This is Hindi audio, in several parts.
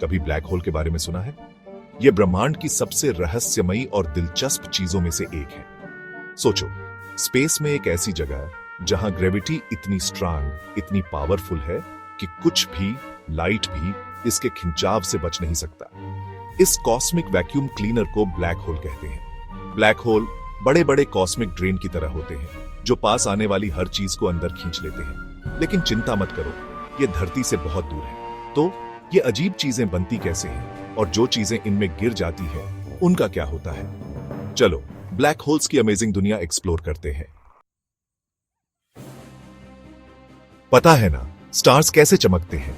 कभी ब्लैक होल के बारे में सुना है? यह ब्रह्मांड की सबसे रहस्यमयी और दिलचस्प चीजों में से एक है। सोचो, स्पेस में एक ऐसी जगह जहां ग्रेविटी इतनी स्ट्रांग, इतनी पावरफुल है कि कुछ भी, लाइट भी इसके खिंचाव से बच नहीं सकता। इस कॉस्मिक वैक्यूम क्लीनर को ब्लैक होल कहते हैं। ब्लैक होल बड़े बड़े कॉस्मिक ड्रेन की तरह होते हैं जो पास आने वाली हर चीज को अंदर खींच लेते हैं। लेकिन चिंता मत करो, ये धरती से बहुत दूर है। तो ये अजीब चीजें बनती कैसे हैं और जो चीजें इनमें गिर जाती है उनका क्या होता है? चलो ब्लैक होल्स की अमेजिंग दुनिया एक्सप्लोर करते हैं। पता है ना, स्टार्स कैसे चमकते हैं?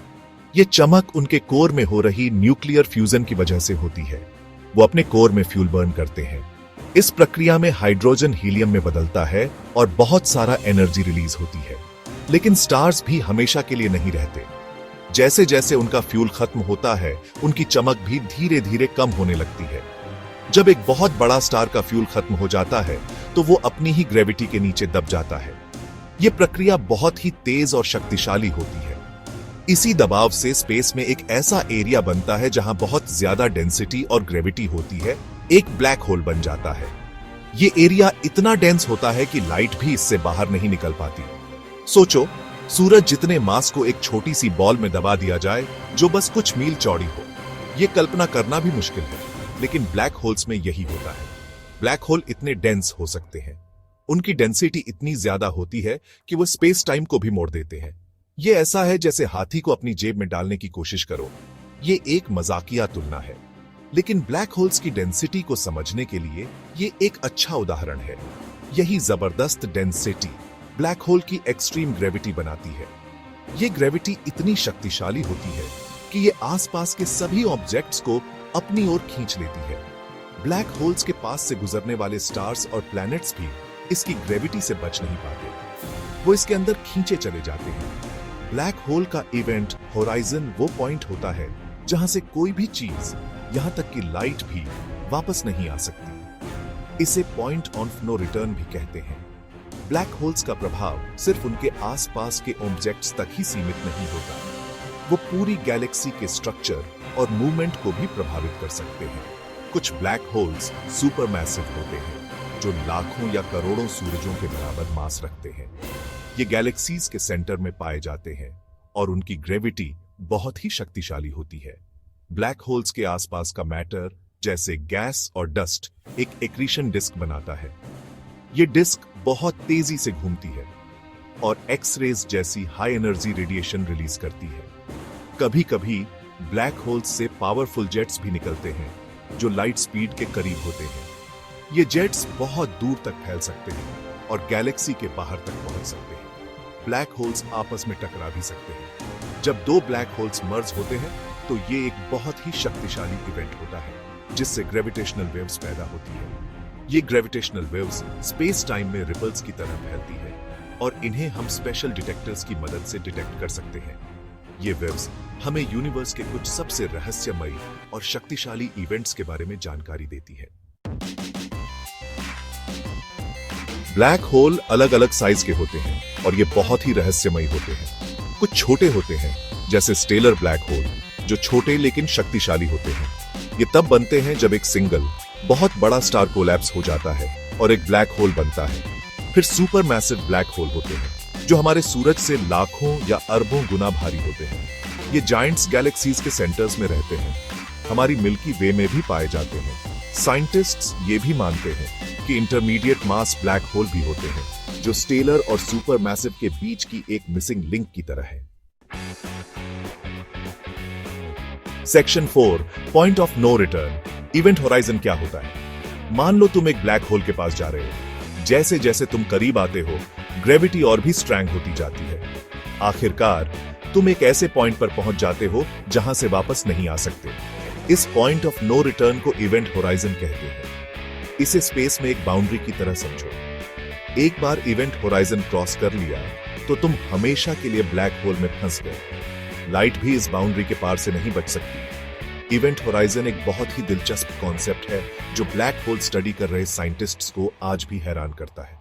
ये चमक उनके कोर में हो रही न्यूक्लियर फ्यूजन की वजह से होती है। वो अपने कोर में फ्यूल बर्न करते हैं। इस प्रक्रिया में हाइड्रोजन हीलियम में बदलता है और बहुत सारा एनर्जी रिलीज होती है। लेकिन स्टार्स भी हमेशा के लिए नहीं रहते। जैसे जैसे उनका फ्यूल खत्म होता है, उनकी चमक भी धीरे धीरे कम होने लगती है। जब एक बहुत बड़ा स्टार का फ्यूल खत्म हो जाता है तो वो अपनी ही ग्रेविटी के नीचे दब जाता है। यह प्रक्रिया बहुत ही तेज और शक्तिशाली होती है। इसी दबाव से स्पेस में एक ऐसा एरिया बनता है जहां बहुत ज्यादा डेंसिटी और ग्रेविटी होती है, एक ब्लैक होल बन जाता है। ये एरिया इतना डेंस होता है कि लाइट भी इससे बाहर नहीं निकल पाती। सोचो, सूरज जितने मास को एक छोटी सी बॉल में दबा दिया जाए जो बस कुछ मील चौड़ी हो, यह कल्पना करना भी मुश्किल है। लेकिन ब्लैक होल्स में यही होता है। ब्लैक होल इतने डेंस हो सकते हैं, उनकी डेंसिटी इतनी ज्यादा होती है कि वो स्पेस टाइम को भी मोड़ देते हैं। ये ऐसा है जैसे हाथी को अपनी जेब में डालने की कोशिश करो। ये एक मजाकिया तुलना है, लेकिन ब्लैक होल्स की डेंसिटी को समझने के लिए ये एक अच्छा उदाहरण है। यही जबरदस्त डेंसिटी ब्लैक होल की एक्सट्रीम ग्रेविटी बनाती है। ये ग्रेविटी इतनी शक्तिशाली होती है कि ये आसपास के सभी ऑब्जेक्ट्स को अपनी ओर खींच लेती है। ब्लैक होल्स के पास से गुजरने वाले स्टार्स और प्लैनेट्स भी इसकी ग्रेविटी से बच नहीं पाते, वो इसके अंदर खींचे चले जाते हैं। ब्लैक होल का इवेंट होराइजन वो पॉइंट होता है जहां से कोई भी चीज, यहां तक कि लाइट भी वापस नहीं आ सकती। इसे पॉइंट ऑफ नो रिटर्न भी कहते हैं। ब्लैक होल्स का प्रभाव सिर्फ उनके आसपास के ऑब्जेक्ट्स तक ही सीमित नहीं होता, वो पूरी गैलेक्सी के स्ट्रक्चर और मूवमेंट को भी प्रभावित कर सकते हैं। कुछ ब्लैक होल्स सुपरमैसिव होते हैं जो लाखों या करोड़ों सूरजों के बराबर मास रखते हैं। ये गैलेक्सीज के सेंटर में पाए जाते हैं और उनकी ग्रेविटी बहुत ही शक्तिशाली होती है। ब्लैक होल्स के आसपास का मैटर, जैसे गैस और डस्ट, एक एक्रीशन डिस्क बनाता है। ये डिस्क बहुत तेजी से घूमती है और एक्स-रेज जैसी हाई एनर्जी रेडिएशन रिलीज करती है। कभी कभी ब्लैक होल्स से पावरफुल जेट्स भी निकलते हैं जो लाइट स्पीड के करीब होते हैं। ये जेट्स बहुत दूर तक फैल सकते हैं और गैलेक्सी के बाहर तक पहुंच सकते हैं। ब्लैक होल्स आपस में टकरा भी सकते हैं। जब दो ब्लैक होल्स मर्ज होते हैं तो ये एक बहुत ही शक्तिशाली इवेंट होता है जिससे ग्रेविटेशनल वेव्स पैदा होती है। ये ग्रेविटेशनल वेव्स स्पेस टाइम में रिपल्स की तरह फैलती है और इन्हें हम स्पेशल डिटेक्टर्स की मदद से डिटेक्ट कर सकते हैं। ये वेव्स हमें यूनिवर्स के कुछ सबसे रहस्यमयी और शक्तिशाली इवेंट्स के बारे में जानकारी देती है। ब्लैक होल अलग अलग साइज के होते हैं और ये बहुत ही रहस्यमयी होते हैं। कुछ छोटे होते हैं जैसे स्टेलर ब्लैक होल, जो छोटे लेकिन शक्तिशाली होते हैं। ये तब बनते हैं जब एक सिंगल बहुत बड़ा स्टार कोलैप्स हो जाता है और एक ब्लैक होल बनता है। फिर सुपर मैसिव ब्लैक होल होते हैं जो हमारे सूरज से लाखों या अरबों गुना भारी होते हैं। ये जायंट्स गैलेक्सीज के सेंटर्स में रहते हैं, हमारी मिल्की वे में भी पाए जाते हैं। साइंटिस्ट्स ये भी मानते हैं कि इंटरमीडिएट मास ब्लैक होल भी होते हैं जो स्टेलर और सुपर मैसिव के बीच की एक मिसिंग लिंक की तरह है। Section 4, point of no return. Event horizon क्या होता है? मान लो तुम एक ब्लैक होल के पास जा रहे हो। जैसे जैसे तुम करीब आते हो, ग्रेविटी और भी स्ट्रॉन्ग होती जाती है। आखिरकार तुम एक ऐसे पॉइंट पर पहुंच जाते हो जहां से वापस नहीं आ सकते। इस पॉइंट ऑफ नो रिटर्न को इवेंट होराइजन कहते हैं। इसे स्पेस में एक बाउंड्री की तरह समझो। एक बार इवेंट होराइजन क्रॉस कर लिया तो तुम हमेशा के लिए ब्लैक होल में फंस गए। लाइट भी इस बाउंड्री के पार से नहीं बच सकती। इवेंट होराइजन एक बहुत ही दिलचस्प कॉन्सेप्ट है जो ब्लैक होल स्टडी कर रहे साइंटिस्ट्स को आज भी हैरान करता है।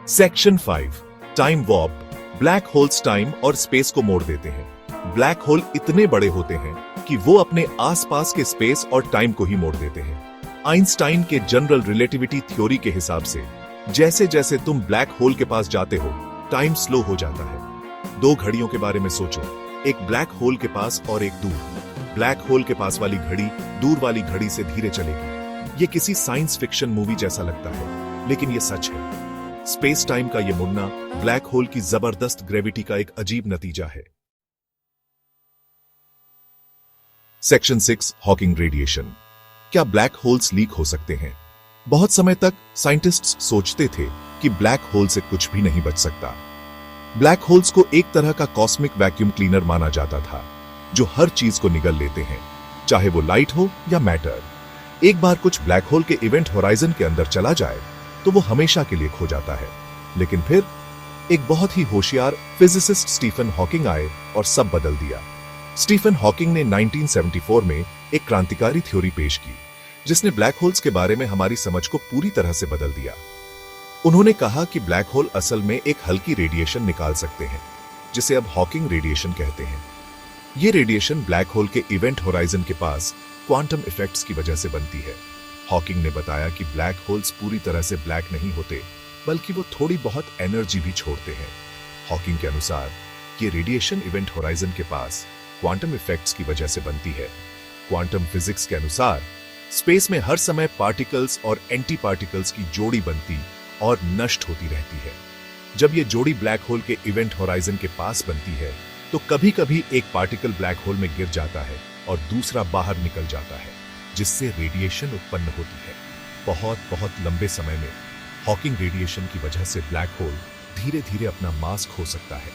Section 5, time warp. Black holes time और स्पेस को मोड़ देते हैं। ब्लैक होल इतने बड़े होते हैं कि वो अपने आसपास के स्पेस और टाइम को ही मोड़ देते हैं। आइंस्टाइन के जनरल रिलेटिविटी थ्योरी के हिसाब से जैसे जैसे तुम ब्लैक होल के पास जाते हो, टाइम स्लो हो जाता है। दो घड़ियों के बारे में सोचो, एक ब्लैक होल के पास और एक दूर। ब्लैक होल के पास वाली घड़ी दूर वाली घड़ी से धीरे चलेगी। ये किसी साइंस फिक्शन मूवी जैसा लगता है, लेकिन ये सच है। स्पेस टाइम का ये मुड़ना ब्लैक होल की जबरदस्त ग्रेविटी का एक अजीब नतीजा है। Section 6, Hawking radiation. क्या ब्लैक होल्स लीक हो सकते हैं? बहुत समय तक साइंटिस्ट्स सोचते थे कि ब्लैक होल से कुछ भी नहीं बच सकता। ब्लैक होल्स को एक तरह का कॉस्मिक वैक्यूम क्लीनर माना जाता था, जो हर चीज को निगल लेते हैं, चाहे वो लाइट हो या मैटर। एक बार कुछ ब्लैक होल के इवेंट होराइजन के अंदर चला जाए तो वो हमेशा के लिए खो जाता है। लेकिन फिर एक बहुत ही होशियार फिजिसिस्ट स्टीफन हॉकिंग आए और सब बदल दिया। स्टीफन हॉकिंग ने 1974 में एक क्रांतिकारी थ्योरी पेश की, जिसने ब्लैक होल्स के बारे में हमारी समझ को पूरी तरह से बदल दिया। उन्होंने कहा कि ब्लैक होल असल में एक हल्की रेडिएशन निकाल सकते हैं, जिसे अब हॉकिंग रेडिएशन कहते हैं। यह रेडिएशन ब्लैक होल के इवेंट होराइजन के पास क्वांटम इफेक्ट्स की वजह से बनती है। हॉकिंग ने बताया कि ब्लैक होल्स पूरी तरह से ब्लैक नहीं होते, बल्कि वो थोड़ी बहुत एनर्जी भी छोड़ते हैं। हॉकिंग के अनुसार ये रेडिएशन इवेंट होराइजन के पास क्वांटम इफेक्ट्स की वजह से बनती है। क्वांटम फिजिक्स के अनुसार स्पेस में हर समय पार्टिकल्स और एंटी पार्टिकल्स की जोड़ी बनती और नष्ट होती रहती है। जब ये जोड़ी ब्लैक होल के इवेंट होराइजन के पास बनती है, तो कभी कभी एक पार्टिकल ब्लैक होल में गिर जाता है और दूसरा बाहर निकल जाता है, जिससे रेडिएशन उत्पन्न होती है। बहुत बहुत लंबे समय में हॉकिंग रेडिएशन की वजह से ब्लैक होल धीरे धीरे अपना मास खो सकता है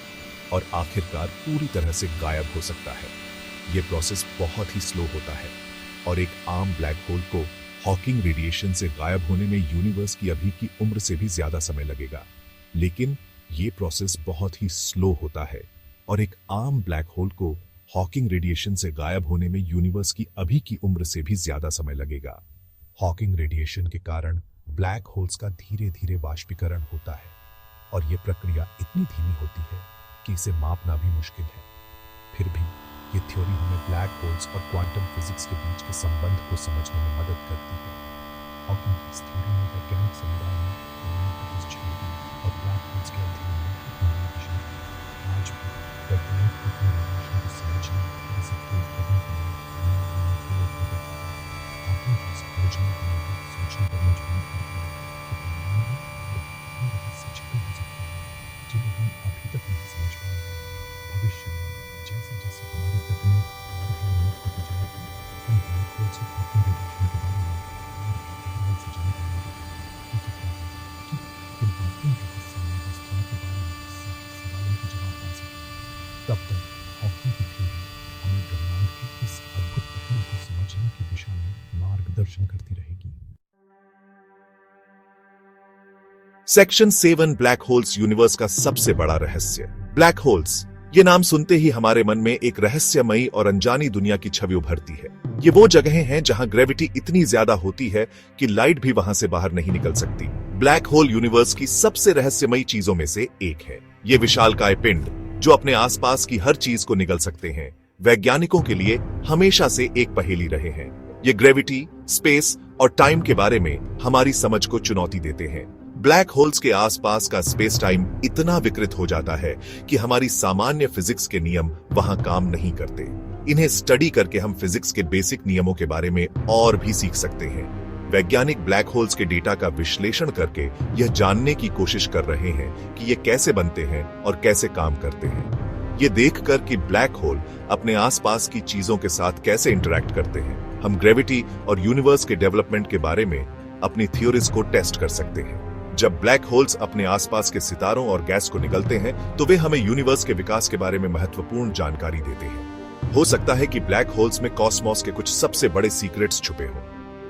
और आखिरकार पूरी तरह से गायब हो सकता है। यह प्रोसेस बहुत ही स्लो होता है और एक आम ब्लैक होल को हॉकिंग रेडिएशन से गायब होने में यूनिवर्स की अभी की उम्र से भी ज्यादा समय लगेगा। लेकिन यह प्रोसेस बहुत ही स्लो होता है और एक आम ब्लैक होल को हॉकिंग रेडिएशन से गायब होने में यूनिवर्स की अभी की उम्र से भी ज्यादा समय लगेगा। हॉकिंग रेडिएशन के कारण ब्लैक होल्स का धीरे धीरे वाष्पीकरण होता है और यह प्रक्रिया इतनी धीमी होती है कि इसे मापना भी मुश्किल है। फिर भी ये थ्योरी हमें ब्लैक होल्स और क्वांटम फिजिक्स के बीच के संबंध को समझने में मदद करती है। हॉकिंग की इस थ्योरी ने वैज्ञानिक समुदाय में नई खोज छेड़ दी और ब्लैक होल्स के अध्ययन में एक नई दिशा दी। आज भी वैज्ञानिक अपनी रेडिएशन को समझने और इसे प्रूव करने के लिए नए प्रयोग कर रहे हैं। हॉकिंग की इस खोज ने हमें भी सोचने पर मजबूर कर दिया कि ब्रह्मांड में रहस्य छिपे हो सकते हैं, जिन्हें हम अभी तक नहीं समझ पाए हैं। भविष्य में जैसे जैसे हमारी तकनीक और भी उन्नत होती जाएगी, हम ब्लैक होल्स और हॉकिंग रेडिएशन के बारे में और भी गहराई से जानने लगेंगे। हो सकता है कि इन हॉकिंग रहस्यमय वस्तुओं के बारे में सवालों के जवाब पा सकें। तब तक हॉकिंग की थ्योरी हमें ब्रह्मांड के इस अद्भुत पहलू को समझने की दिशा में मार्गदर्शन करती रहेगी। सेक्शन 7, ब्लैक होल्स यूनिवर्स का सबसे बड़ा रहस्य। ब्लैक होल्स, ये नाम सुनते ही हमारे मन में एक रहस्यमयी और अनजानी दुनिया की छवि उभरती है। ये वो जगहें हैं जहां ग्रेविटी इतनी ज्यादा होती है कि लाइट भी वहां से बाहर नहीं निकल सकती। ब्लैक होल यूनिवर्स की सबसे रहस्यमयी चीजों में से एक है। ये विशालकाय पिंड जो अपने आसपास की हर चीज को निगल सकते हैं, वैज्ञानिकों के लिए हमेशा से एक पहेली रहे हैं। ये ग्रेविटी, स्पेस और टाइम के बारे में हमारी समझ को चुनौती देते हैं। ब्लैक होल्स के आसपास का स्पेस टाइम इतना विकृत हो जाता है कि हमारी सामान्य फिजिक्स के नियम वहां काम नहीं करते। इन्हें स्टडी करके हम फिजिक्स के बेसिक नियमों के बारे में और भी सीख सकते हैं। वैज्ञानिक ब्लैक होल्स के डेटा का विश्लेषण करके यह जानने की कोशिश कर रहे हैं कि ये कैसे बनते हैं और कैसे काम करते हैं। ये देखकर कि ब्लैक होल अपने आसपास की चीजों के साथ कैसे इंटरैक्ट करते हैं, हम ग्रेविटी और यूनिवर्स के डेवलपमेंट के बारे में अपनी थ्योरीज को टेस्ट कर सकते हैं। जब ब्लैक होल्स अपने आसपास के सितारों और गैस को निगलते हैं, तो वे हमें यूनिवर्स के विकास के बारे में महत्वपूर्ण जानकारी देते हैं। हो सकता है कि ब्लैक होल्स में कॉस्मोस के कुछ सबसे बड़े सीक्रेट्स छुपे हों।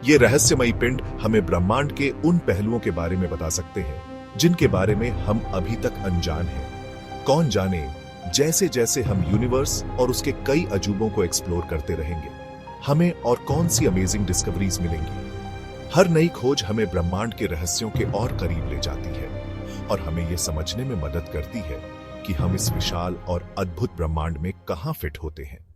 ये रहस्यमयी पिंड हमें ब्रह्मांड के उन पहलुओं के बारे में बता सकते हैं जिनके बारे में हम अभी तक अनजान हैं। कौन जाने, जैसे जैसे हम यूनिवर्स और उसके कई अजूबों को एक्सप्लोर करते रहेंगे, हमें और कौन सी अमेजिंग डिस्कवरीज मिलेंगी। हर नई खोज हमें ब्रह्मांड के रहस्यों के और करीब ले जाती है और हमें यह समझने में मदद करती है कि हम इस विशाल और अद्भुत ब्रह्मांड में कहां फिट होते हैं।